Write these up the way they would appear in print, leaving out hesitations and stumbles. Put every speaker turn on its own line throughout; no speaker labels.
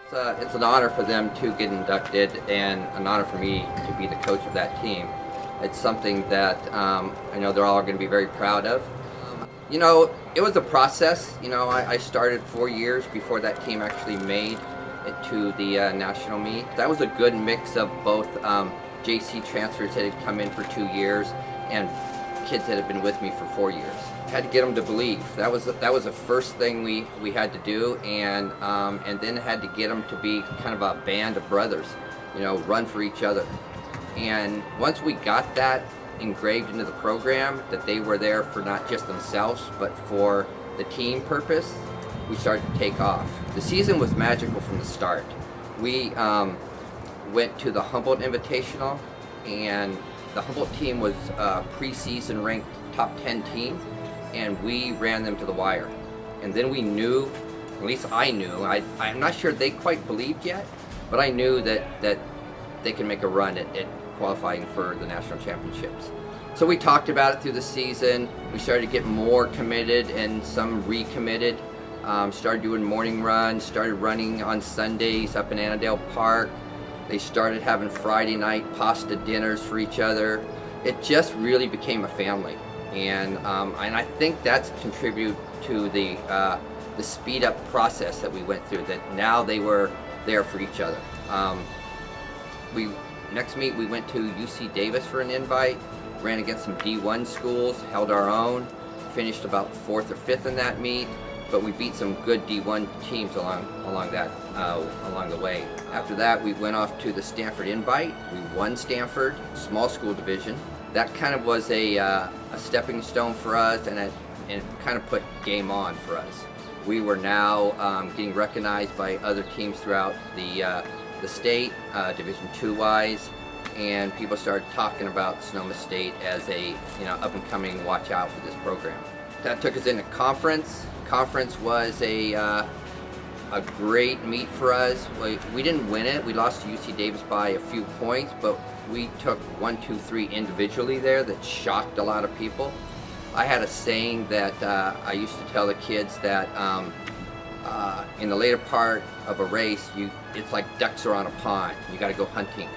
It's an honor for them to get inducted and an honor for me to be the coach of that team. It's something that I know they're all going to be very proud of. You know, it was a process. You know, I started 4 years before that team actually made it to the national meet. That was a good mix of both JC transfers that had come in for 2 years and kids that had been with me for 4 years. I had to get them to believe. That was the first thing we had to do, and then had to get them to be kind of a band of brothers, you know, run for each other. And once we got that engraved into the program, that they were there for not just themselves but for the team purpose, we started to take off. The season was magical from the start. We went to the Humboldt Invitational, and the Humboldt team was a preseason ranked top 10 team, and we ran them to the wire. And then we knew, at least I knew, I'm not sure they quite believed yet, but I knew that they can make a run at qualifying for the national championships. So we talked about it through the season. We started to get more committed and some recommitted. Started doing morning runs, started running on Sundays up in Annandale Park. They started having Friday night pasta dinners for each other. It just really became a family. And I think that's contributed to the speed up process that we went through, that now they were there for each other. Next meet we went to UC Davis for an invite, ran against some D1 schools, held our own, finished about 4th or 5th in that meet, but we beat some good D1 teams along the way. After that, we went off to the Stanford invite. We won Stanford, small school division. That kind of was a stepping stone for us, and it kind of put game on for us. We were now getting recognized by other teams throughout the state, Division II wise, and people started talking about Sonoma State as a up and coming, watch out for this program. That took us into conference. Conference was a great meet for us. We didn't win it. We lost to UC Davis by a few points, but we took 1, 2, 3 individually there that shocked a lot of people. I had a saying that I used to tell the kids that in the later part of a race, it's like ducks are on a pond. You got to go hunting.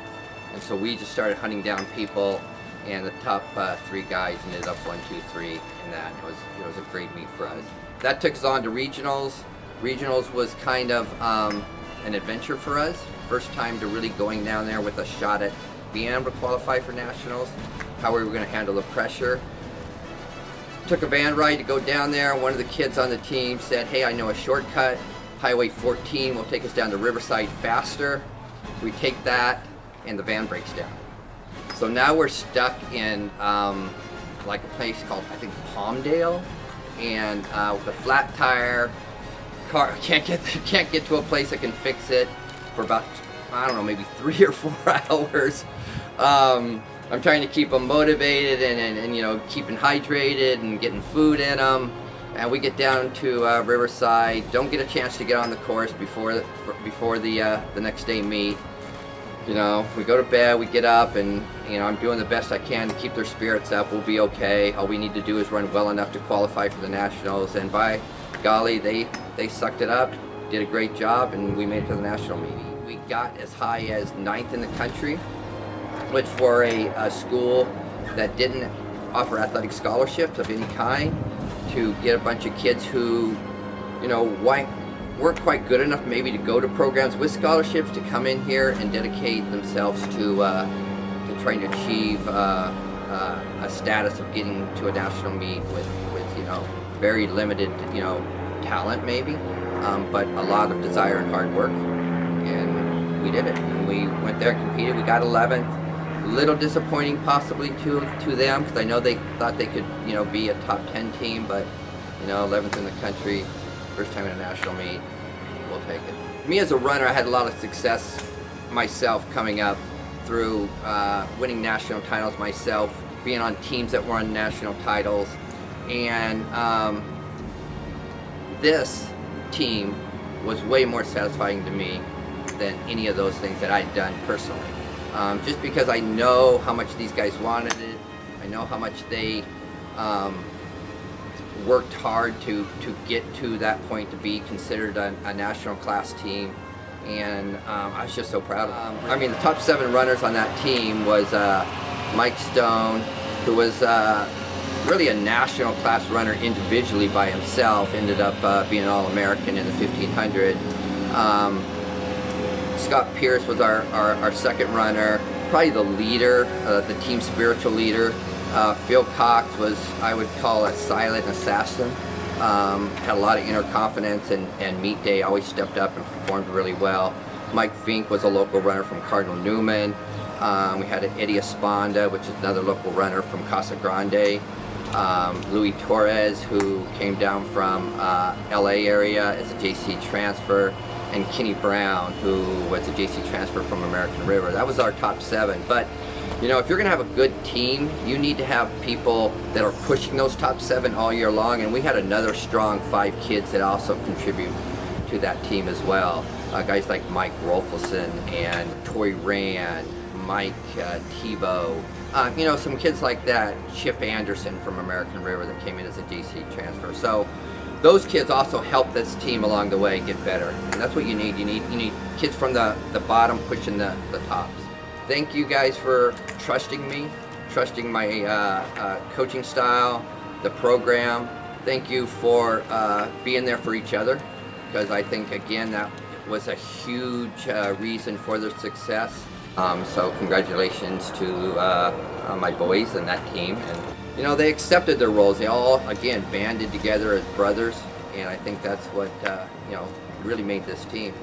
And so we just started hunting down people, and the top 3 guys ended up 1, 2, 3 in that. It was a great meet for us. That took us on to regionals. Regionals was kind of an adventure for us. First time to really going down there with a shot at being able to qualify for nationals, how we were going to handle the pressure. Took a van ride to go down there. One of the kids on the team said, "Hey, I know a shortcut. Highway 14 will take us down to Riverside faster." We take that, and the van breaks down. So now we're stuck in like a place called, I think, Palmdale, and with a flat tire. Car can't get to a place that can fix it for about, I don't know, maybe 3 or 4 hours. I'm trying to keep them motivated and keeping hydrated and getting food in them. And we get down to Riverside. Don't get a chance to get on the course before the next day meet. We go to bed, we get up, and I'm doing the best I can to keep their spirits up. We'll be okay. All we need to do is run well enough to qualify for the nationals. And by golly, they sucked it up, did a great job, and we made it to the national meeting. We got as high as 9th in the country, which for a school that didn't offer athletic scholarships of any kind, to get a bunch of kids who, weren't quite good enough maybe to go to programs with scholarships, to come in here and dedicate themselves to trying to achieve a status of getting to a national meet with very limited talent maybe, but a lot of desire and hard work, and we did it. And we went there and competed. We got 11th. A little disappointing possibly to them, because I know they thought they could be a top 10 team, but 11th in the country, first time in a national meet, we'll take it. Me as a runner, I had a lot of success myself coming up through winning national titles myself, being on teams that won national titles, and this team was way more satisfying to me than any of those things that I'd done personally. Just because I know how much these guys wanted it, I know how much they worked hard to get to that point to be considered a national class team, and I was just so proud of them. I mean, the top 7 runners on that team was Mike Stone, who was really a national class runner individually by himself, ended up being an All-American in the 1500. Scott Pierce was our second runner, probably the leader, the team spiritual leader. Phil Cox was, I would call, a silent assassin. Had a lot of inner confidence, and meet day always stepped up and performed really well. Mike Fink was a local runner from Cardinal Newman. We had Eddie Esponda, which is another local runner from Casa Grande. Louis Torres, who came down from LA area as a JC transfer, and Kenny Brown, who was a JC transfer from American River. That was our top 7. But you know, if you're going to have a good team, you need to have people that are pushing those top 7 all year long. And we had another strong 5 kids that also contribute to that team as well. Guys like Mike Rolfelson and Toy Rand, Mike Tebow. You know, some kids like that. Chip Anderson from American River that came in as a JC transfer. So those kids also help this team along the way get better. And that's what you need. You need kids from the bottom pushing the tops. Thank you guys for trusting me, trusting my coaching style, the program. Thank you for being there for each other, because I think, again, that was a huge reason for their success. So congratulations to my boys and that team. And you know, they accepted their roles. They all, again, banded together as brothers, and I think that's what you know, really made this team.